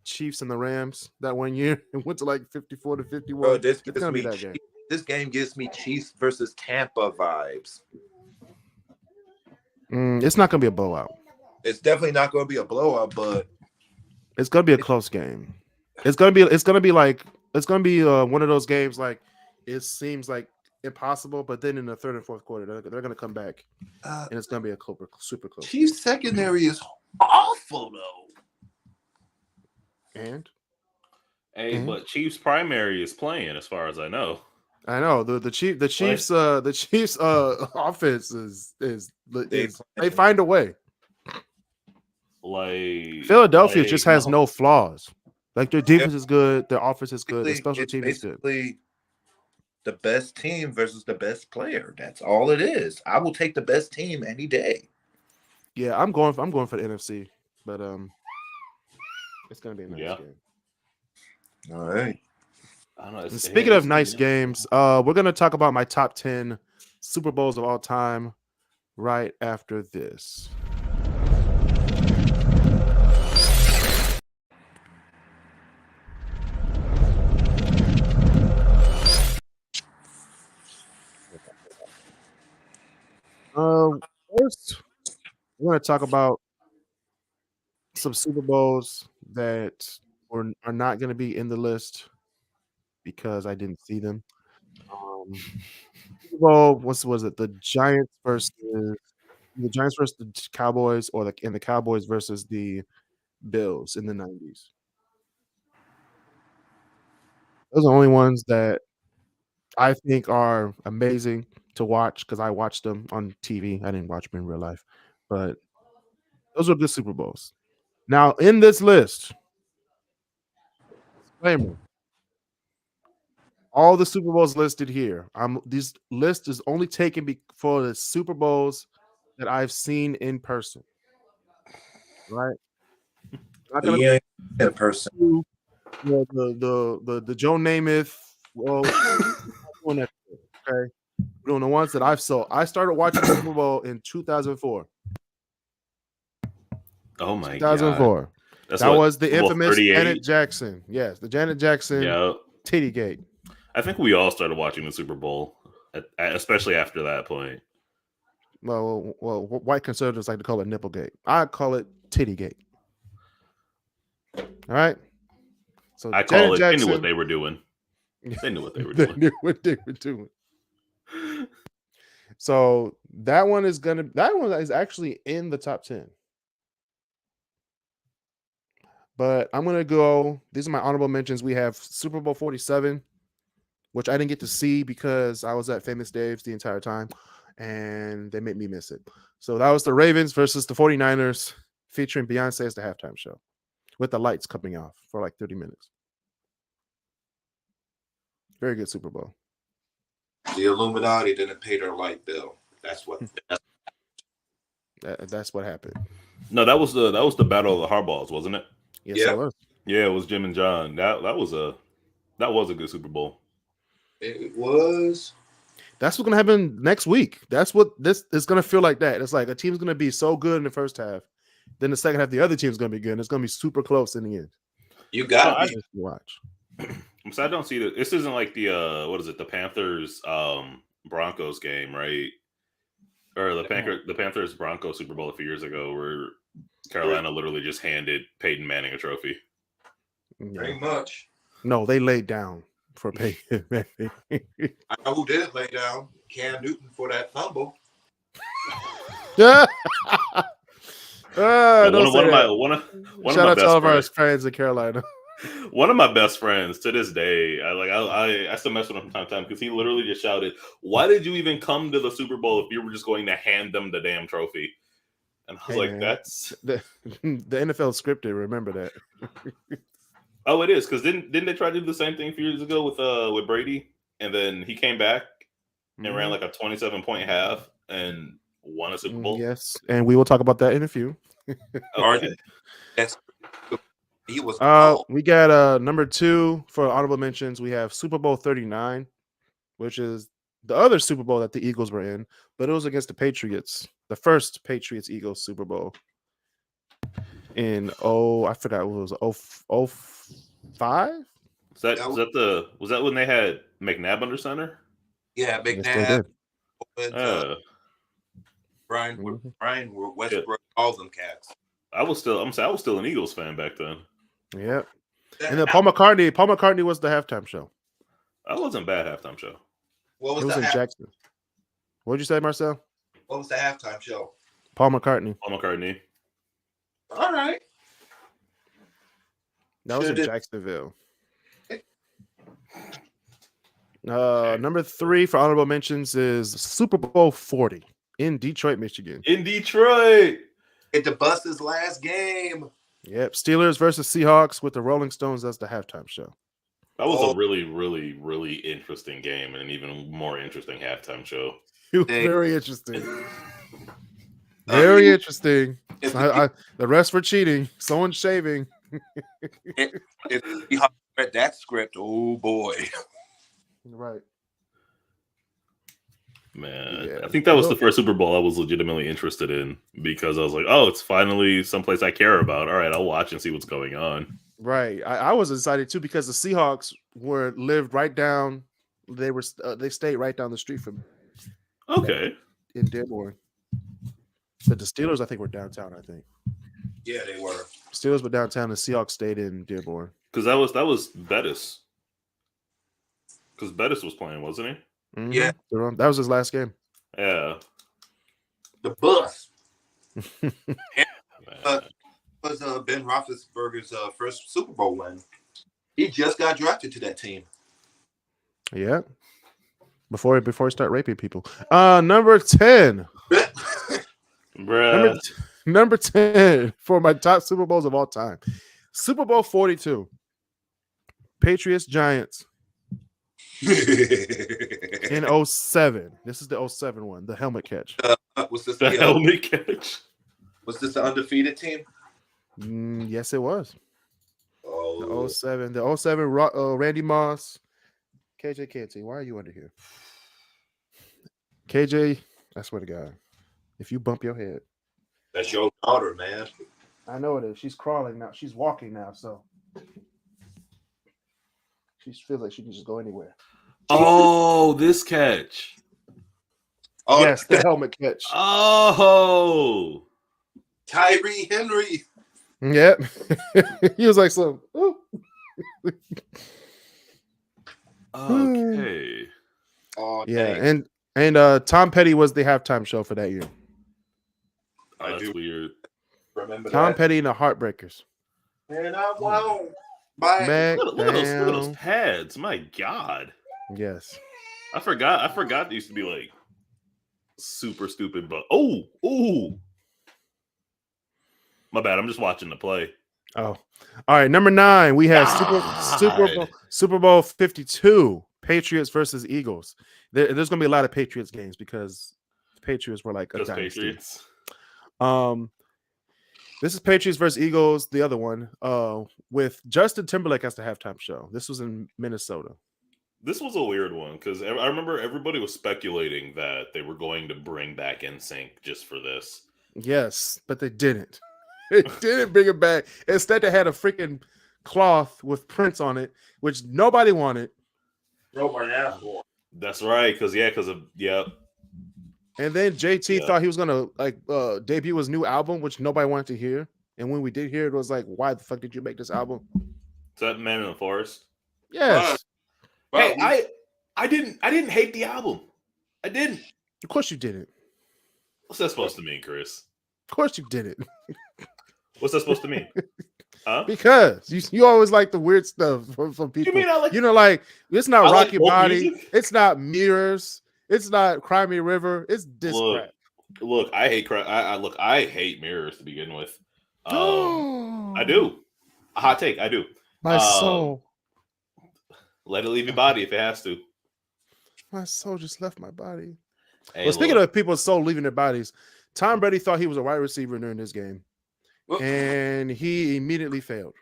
Chiefs and the Rams that one year? It went to like 54-51.
Bro, this game gives me Chiefs versus Tampa vibes.
It's not gonna be a blowout.
It's definitely not gonna be a blowout, but
it's gonna be a close game. It's gonna be one of those games like it seems like impossible, but then in the third and fourth quarter, they're going to come back, and it's going to be a super close.
Chiefs secondary is awful though.
But Chiefs primary is playing, as far as I know.
I know the Chiefs offense is they find a way.
Like
Philadelphia just has no flaws. Like their defense is good, their offense is good, their special team is good.
The best team versus the best player. That's all it is. I will take the best team any day.
Yeah, I'm going for the NFC, but it's gonna be a nice game.
All right.
I don't know,
speaking of nice games, we're gonna talk about my top 10 Super Bowls of all time right after this. we're going to talk about some Super Bowls that are not going to be in the list because I didn't see them. Super Bowl, what was it? The Giants versus the Cowboys, or the Cowboys versus the Bills in the 90s. Those are the only ones that I think are amazing to watch because I watched them on TV. I didn't watch them in real life, but those are good Super Bowls. Now, in this list, disclaimer, all the Super Bowls listed here. This list is only taken for the Super Bowls that I've seen in person. Right? Not gonna
Yeah, in person.
You know, the Joe Namath. Well, okay. We're doing the ones that I've saw. I started watching the Super Bowl in 2004.
Oh my
2004.
God.
That was the infamous
38?
Janet Jackson. Yes, the Janet Jackson titty gate.
I think we all started watching the Super Bowl, especially after that point.
Well, white conservatives like to call it nipplegate. I call it titty gate. All right. So
I call it. They knew what they were doing. They knew what they were doing.
They knew what they were doing. So that one is actually in the top 10. But I'm gonna go. These are my honorable mentions. We have Super Bowl 47, which I didn't get to see because I was at Famous Dave's the entire time, and they made me miss it. So that was the Ravens versus the 49ers, featuring Beyonce as the halftime show, with the lights coming off for like 30 minutes. Very good Super Bowl.
The Illuminati didn't pay their light bill. That's what
happened.
No, that was the Battle of the Hardballs, wasn't it?
Yes, it was.
Yeah, it was Jim and John. That was a good Super Bowl.
It was.
That's what's gonna happen next week. That's what this is gonna feel like. That it's like a team's gonna be so good in the first half, then the second half the other team's gonna be good. And it's gonna be super close in the end.
You got
to watch.
So I don't see that. This isn't like the the Panthers Broncos game, right? Or the Panthers Broncos Super Bowl a few years ago, where Carolina literally just handed Peyton Manning a trophy.
Very much.
No, they laid down for Peyton Manning.
I know who didn't lay down. Cam Newton for that fumble.
Shout
out
to all of our friends in Carolina.
One of my best friends to this day, I still mess with him from time to time because he literally just shouted, "Why did you even come to the Super Bowl if you were just going to hand them the damn trophy?" And I was man, "That's
the NFL scripted." Remember that?
Oh, it is, because didn't they try to do the same thing a few years ago with Brady, and then he came back and ran like a 27-point half and won a Super Bowl?
Yes, and we will talk about that in a few.
Okay.
He was.
We got number 2 for honorable mentions. We have Super Bowl 39, which is the other Super Bowl that the Eagles were in, but it was against the Patriots, the first Patriots-Eagles Super Bowl in I forgot what it was 05?
Was that when they had McNabb under center?
Yeah, McNabb. Brian Westbrook, all them cats.
I was still an Eagles fan back then.
Yep. And then Paul McCartney was the halftime show.
That wasn't a bad halftime show.
What was
it was in Jackson. What did you say, Marcel?
What was the halftime show?
Paul McCartney.
All right.
That was in Jacksonville. Number 3 for honorable mentions is Super Bowl 40 in Detroit, Michigan.
In Detroit.
It's the Bus's last game.
Yep. Steelers versus Seahawks with the Rolling Stones as the halftime show.
That was a really, really, really interesting game and an even more interesting halftime show.
Very interesting. Very interesting. The rest were cheating. Someone's shaving.
If you read that script, oh boy.
Right.
Man, yeah. I think that was the first Super Bowl I was legitimately interested in because I was like, oh, it's finally someplace I care about. All right, I'll watch and see what's going on.
Right. I was excited too because the Seahawks lived right down. They stayed right down the street from me.
Okay.
In Dearborn. But the Steelers, I think, were downtown. I think.
Yeah, they were.
Steelers were downtown. The Seahawks stayed in Dearborn.
Because that was Bettis. Because Bettis was playing, wasn't he?
Mm-hmm.
Yeah,
that was his last game.
Yeah.
The bus. Was Ben Roethlisberger's first Super Bowl win. He just got drafted to that team.
Yeah. Before he start raping people. Number 10.
Bruh.
Number 10 for my top Super Bowls of all time. Super Bowl 42. Patriots Giants. In 07. This is the 07 one, the helmet catch.
Was this
The helmet catch?
Was this the undefeated team?
Yes, it was.
Oh.
The 07. The 07 Randy Moss. KJ Canty. Why are you under here? KJ, I swear to God. If you bump your head.
That's your daughter, man.
I know it is. She's crawling now. She's walking now, so she feels like she can just go anywhere.
Oh, this catch.
Oh,
yes, the helmet catch.
Oh.
Tyree Henry.
Yep. He was like, so.
Okay.
Oh,
yeah,
dang.
and Tom Petty was the halftime show for that year.
Oh, that's weird.
Remember
Tom
that?
Petty and the Heartbreakers.
And I won't. Bye.
Back
Look at those
down.
pads. My God.
Yes.
I forgot they used to be like super stupid, but oh. My bad. I'm just watching the play.
Oh. All right, number 9. We have Super Bowl 52. Patriots versus Eagles. There's going to be a lot of Patriots games because the Patriots were like a
Just
dynasty.
Patriots.
This is Patriots versus Eagles, the other one, with Justin Timberlake as the halftime show. This was in Minnesota.
This was a weird one because I remember everybody was speculating that they were going to bring back NSYNC just for this.
Yes, but they didn't. They didn't bring it back. Instead, they had a freaking cloth with prints on it, which nobody wanted.
Nobody asked for.
That's right, because
And then JT thought he was gonna debut his new album, which nobody wanted to hear. And when we did hear it, was like, why the fuck did you make this album?
Is that Man in the Forest?
Yes.
Hey, I didn't hate the album. I didn't.
Of course you didn't.
What's that supposed to mean, Kris?
Of course you didn't.
What's that supposed to mean? Huh?
Because you always like the weird stuff from people.
You mean I like?
Like it's not
I
Rocky
like
Body.
music?
It's not Mirrors. It's not Cry Me a River. It's this crap.
Look, I hate I hate Mirrors to begin with. I do. A hot take. I do.
My soul.
Let it leave your body if it has to.
My soul just left my body.
Hey,
well, speaking of people's soul leaving their bodies, Tom Brady thought he was a wide receiver during this game, and he immediately failed.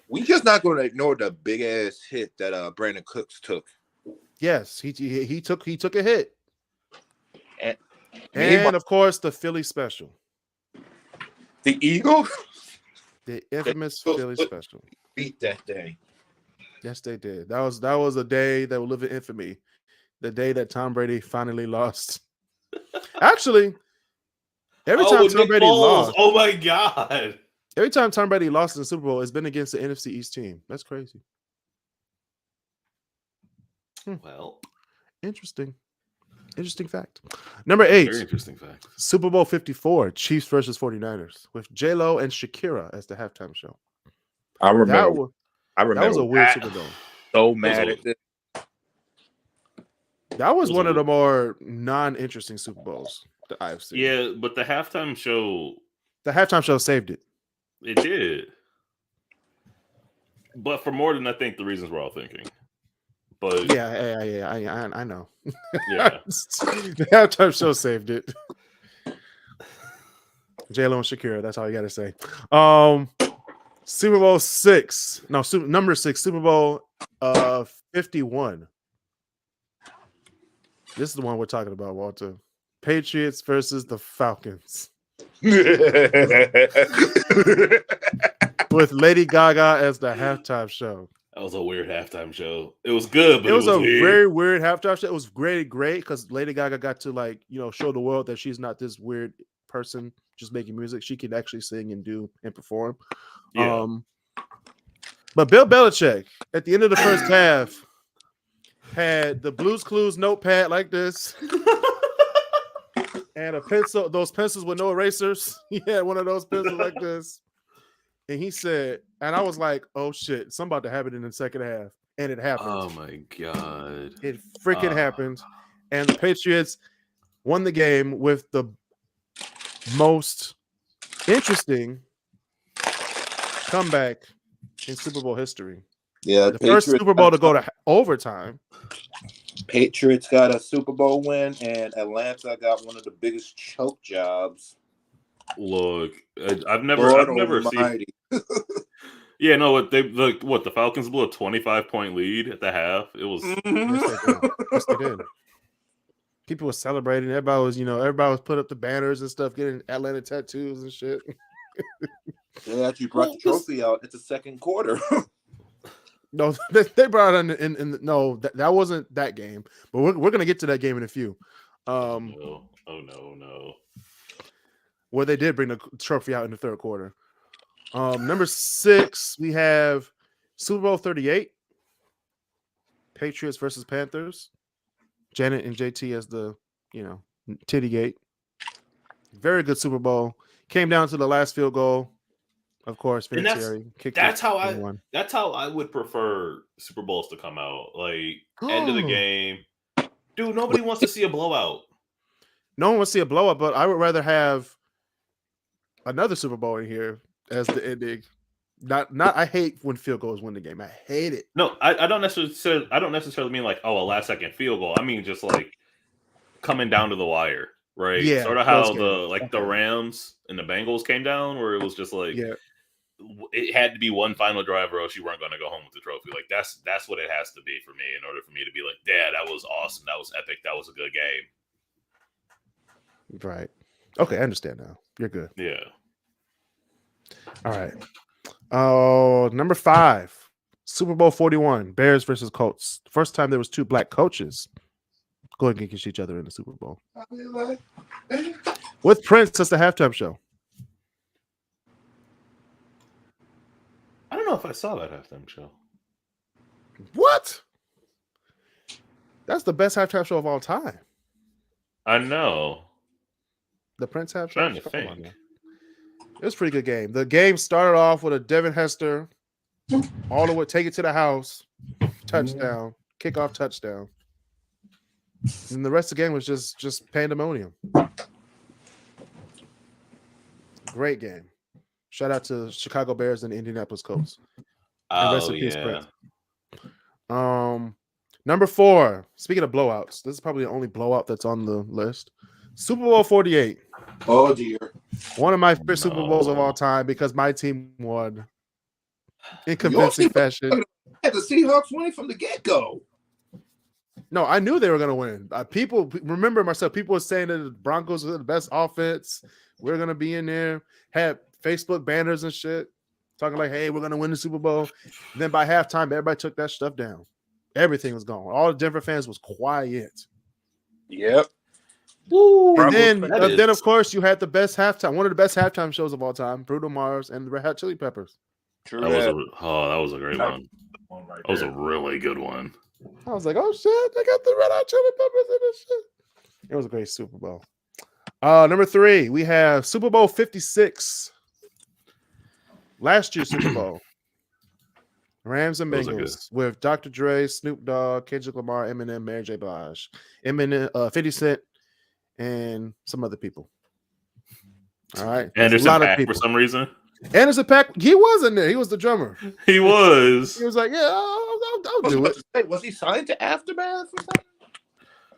We just not going to ignore the big ass hit that Brandon Cooks took.
Yes, he took a hit,
and
of course the Philly special,
the Eagle,
the infamous Philly special,
beat that day.
Yes, they did. That was a day that will live in infamy. The day that Tom Brady finally lost. Actually, every time Tom Brady lost,
oh my God!
Every time Tom Brady lost in the Super Bowl, it's been against the NFC East team. That's crazy.
Well,
interesting fact. Number 8.
Very interesting fact.
Super Bowl 54, Chiefs versus 49ers, with J-Lo and Shakira as the halftime show.
I remember.
That was a weird Super Bowl.
So mad at this.
That was one of the more non-interesting Super Bowls that I've seen.
Yeah, but the halftime show
saved it.
It did. But for more than I think the reasons we're all thinking. But
yeah, I know.
Yeah.
The halftime show saved it. J-Lo and Shakira, that's all you gotta say. Super Bowl 6. No, number 6, Super Bowl 51. This is the one we're talking about, Walter. Patriots versus the Falcons. With Lady Gaga as the halftime show.
That was a weird halftime show. It was good, but
it was a
weird.
very weird halftime show. It was great because Lady Gaga got to show the world that she's not this weird person just making music. She could actually sing and do and perform.
Yeah.
But Bill Belichick at the end of the first half had the Blue's Clues notepad like this and a pencil, those pencils with no erasers. He had one of those pencils like this. And he said, and I was like, oh shit, something about to happen in the second half. And it happened.
Oh my God.
It freaking happened. And the Patriots won the game with the most interesting comeback in Super Bowl history.
Yeah,
the first Super Bowl to go to overtime.
Patriots got a Super Bowl win, and Atlanta got one of the biggest choke jobs.
Look, I've never seen. Yeah, no, the Falcons blew a 25-point lead at the half. It was
Yes, they did. People were celebrating. Everybody was putting up the banners and stuff, getting Atlanta tattoos and shit.
They actually brought the trophy out at the second quarter.
No, they brought it in no, that wasn't that game. But we're gonna get to that game in a few.
No.
Where they did bring the trophy out in the third quarter. Number 6, we have Super Bowl 38, Patriots versus Panthers. Janet and JT as the titty gate. Very good Super Bowl. Came down to the last field goal. Of course,
that's how I would prefer Super Bowls to come out. Like end of the game. Dude, nobody wants to see a blowout.
No one wants to see a blowout, but I would rather have another Super Bowl in here as the ending. Not I hate when field goals win the game. I hate it.
No, I don't necessarily mean like, a last second field goal. I mean just like coming down to the wire, right?
Yeah.
Sort of how the Rams and the Bengals came down, where it was just like it had to be one final drive or else you weren't going to go home with the trophy. Like that's what it has to be for me in order for me to be like, yeah, that was awesome. That was epic. That was a good game.
Right. Okay, I understand now. You're good.
Yeah.
All right. Oh, number 5, Super Bowl 41, Bears versus Colts. First time there was 2 black coaches going against each other in the Super Bowl. With Prince as the halftime show.
I don't know if I saw that halftime show.
What? That's the best halftime show of all time.
I know.
The Prince halftime show.
Trying to think.
It was a pretty good game. The game started off with a Devin Hester all the way, take it to the house, touchdown, kickoff touchdown. And the rest of the game was just pandemonium. Great game. Shout out to Chicago Bears and the Indianapolis Colts.
Oh, yeah.
Number 4, speaking of blowouts, this is probably the only blowout that's on the list. Super Bowl 48.
Oh, dear.
One of my favorite Super Bowls of all time because my team won in convincing fashion.
Had the Seahawks winning from the get-go.
No, I knew they were going to win. People were saying that the Broncos were the best offense. We're going to be in there. Had Facebook banners and shit talking like, hey, we're going to win the Super Bowl. And then by halftime, everybody took that stuff down. Everything was gone. All the Denver fans was quiet.
Yep.
Woo, and then of course you had the best halftime, one of the best halftime shows of all time, Bruno Mars and the Red Hot Chili Peppers.
True. That was a great one. That was a really good one.
I was like, oh shit, they got the Red Hot Chili Peppers in this shit. It was a great Super Bowl. Number 3, we have Super Bowl 56. Last year's Super Bowl. Rams and Bengals with Dr. Dre, Snoop Dogg, Kendrick Lamar, Eminem, Mary J. Blige, 50 Cent, and some other people. All right.
Anderson .Paak for some reason.
Anderson .Paak, he wasn't there. He was the drummer.
He was.
He was like, yeah, I'll do it.
Was he signed to Aftermath or something?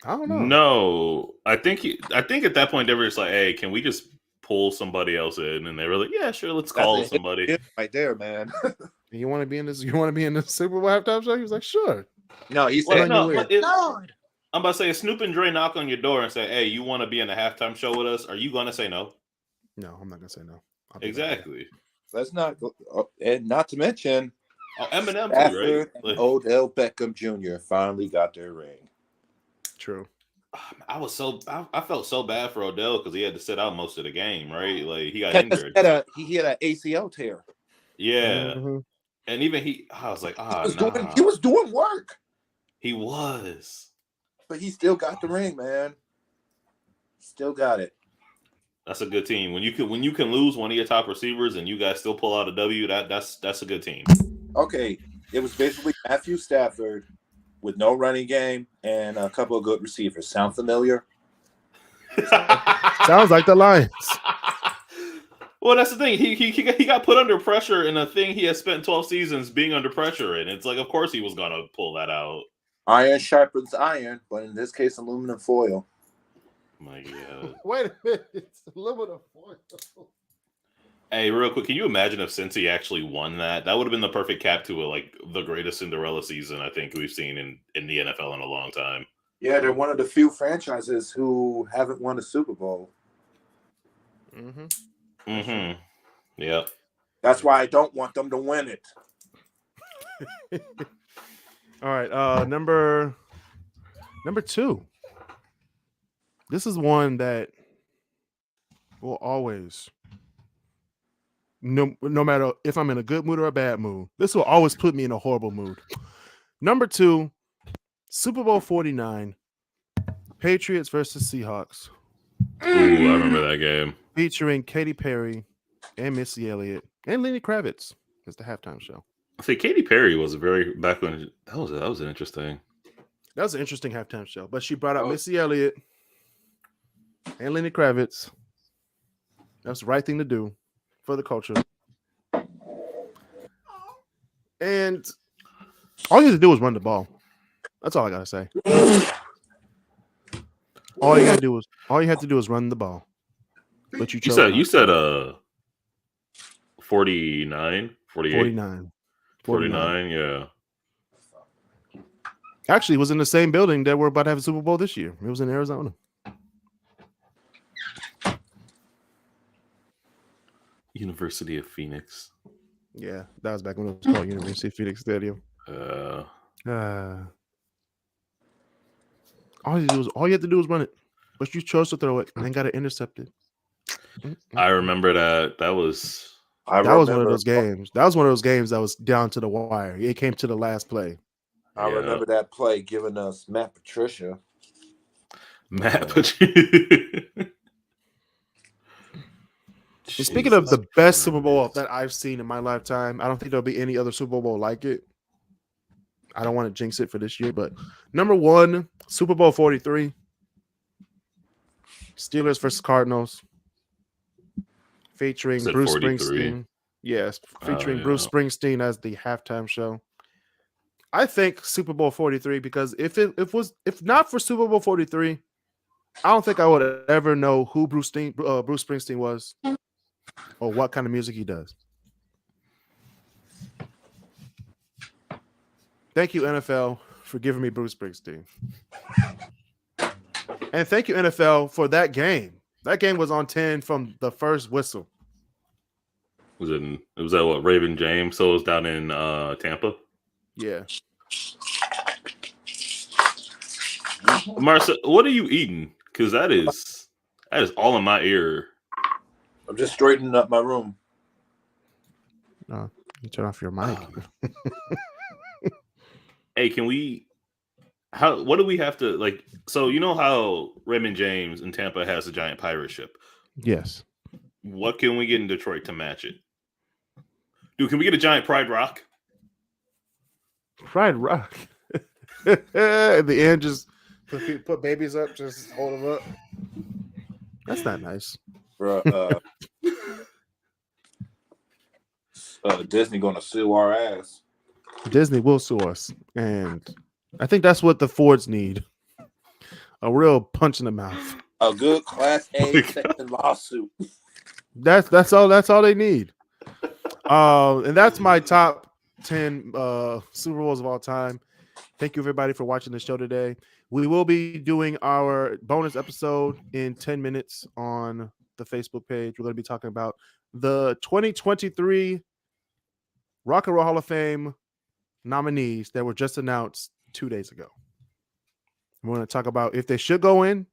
I don't know.
No. I think at that point they were just like, hey, can we just pull somebody else in? And they were like, yeah, sure, let's call somebody.
Right there, man.
You want to be in this? You want to be in the Super Bowl halftime show? He was like, sure.
No, he said
no. I'm about to say, if Snoop and Dre knock on your door and say, hey, you want to be in the halftime show with us? Are you going to say no?
No, I'm not going to say no.
Exactly.
Let's not go. And not to mention,
Eminem
after Odell Beckham Jr. finally got their ring.
True.
I felt so bad for Odell because he had to sit out most of the game, right? Like he got
He
injured.
He had an ACL tear.
Yeah, and even I was like,
he was doing work.
He was,
but he still got the ring, man. Still got it.
That's a good team. When you can lose one of your top receivers and you guys still pull out a W, that's a good team.
Okay, it was basically Matthew Stafford with no running game and a couple of good receivers. Sound familiar?
Sounds like the Lions.
Well, that's the thing. He got put under pressure in a thing he has spent 12 seasons being under pressure in. It's like, of course he was gonna pull that out.
Iron sharpens iron, but in this case, aluminum foil.
My God.
Wait a minute. It's aluminum foil.
Hey, real quick, can you imagine if Cincy actually won that? That would have been the perfect cap to the greatest Cinderella season I think we've seen in the NFL in a long time.
Yeah, they're one of the few franchises who haven't won a Super Bowl.
Yep.
That's why I don't want them to win it.
All right, number 2. This is one that will always, no matter if I'm in a good mood or a bad mood, this will always put me in a horrible mood. Number 2, Super Bowl 49, Patriots versus Seahawks.
Ooh, I remember that game.
Featuring Katy Perry and Missy Elliott and Lenny Kravitz as the halftime show.
I think Katy Perry was back when that was an interesting.
That was an interesting halftime show, but she brought out Missy Elliott and Lenny Kravitz. That's the right thing to do for the culture. And all you have to do is run the ball. That's all I gotta say. All you have to do is run the ball. But you
said 49, 48? 49, yeah.
Actually, it was in the same building that we're about to have a Super Bowl this year. It was in Arizona.
University of Phoenix.
Yeah, that was back when it was called University of Phoenix Stadium. All you have to do is run it, but you chose to throw it and then got it intercepted.
I remember that. That was
one of those games. That was one of those games that was down to the wire. It came to the last play.
I remember that play giving us Matt Patricia.
Speaking of the best Super Bowl that I've seen in my lifetime, I don't think there'll be any other Super Bowl like it. I don't want to jinx it for this year, but number 1, Super Bowl 43, Steelers versus Cardinals, featuring Bruce 43. Springsteen. Yes, featuring Bruce Springsteen as the halftime show. I think Super Bowl 43 because if not for Super Bowl 43, I don't think I would ever know who Bruce Springsteen was or what kind of music he does. Thank you, NFL, for giving me Bruce Springsteen. And thank you, NFL, for that game. That game was on 10 from the first whistle.
Was that what Raven James? So it was down in Tampa?
Yeah.
Marcia, what are you eating? Because that is all in my ear.
I'm just straightening up my room.
You turn off your mic.
Hey, what do we have to like? So you know how Raymond James in Tampa has a giant pirate ship?
Yes.
What can we get in Detroit to match it? Dude, can we get a giant Pride Rock?
Pride Rock. At the end, just put babies up, just hold them up. That's not nice.
Disney gonna sue our ass.
Disney will sue us, and I think that's what the Fords need. A real punch in the mouth.
A good Class A section lawsuit.
That's all they need. And that's my top 10 Super Bowls of all time. Thank you everybody for watching the show today. We will be doing our bonus episode in 10 minutes on the Facebook page. We're going to be talking about the 2023 Rock and Roll Hall of Fame nominees that were just announced 2 days ago. We're going to talk about if they should go in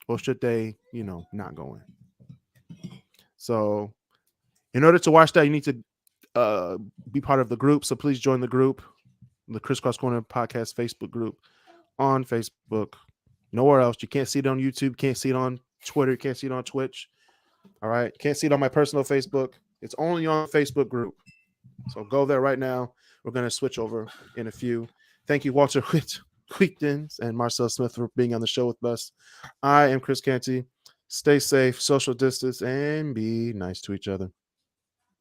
or should they, not go in. So in order to watch that, you need to be part of the group. So please join the group, the KrisCross Corner Podcast Facebook group on Facebook. Nowhere else. You can't see it on YouTube. Can't see it on Twitter. Can't see it on Twitch. All right. Can't see it on my personal Facebook. It's only on Facebook group. So go there right now. We're going to switch over in a few. Thank you, Walter Wheatons and Marcel Smith, for being on the show with us. I am Kris Canty. Stay safe, social distance, and be nice to each other.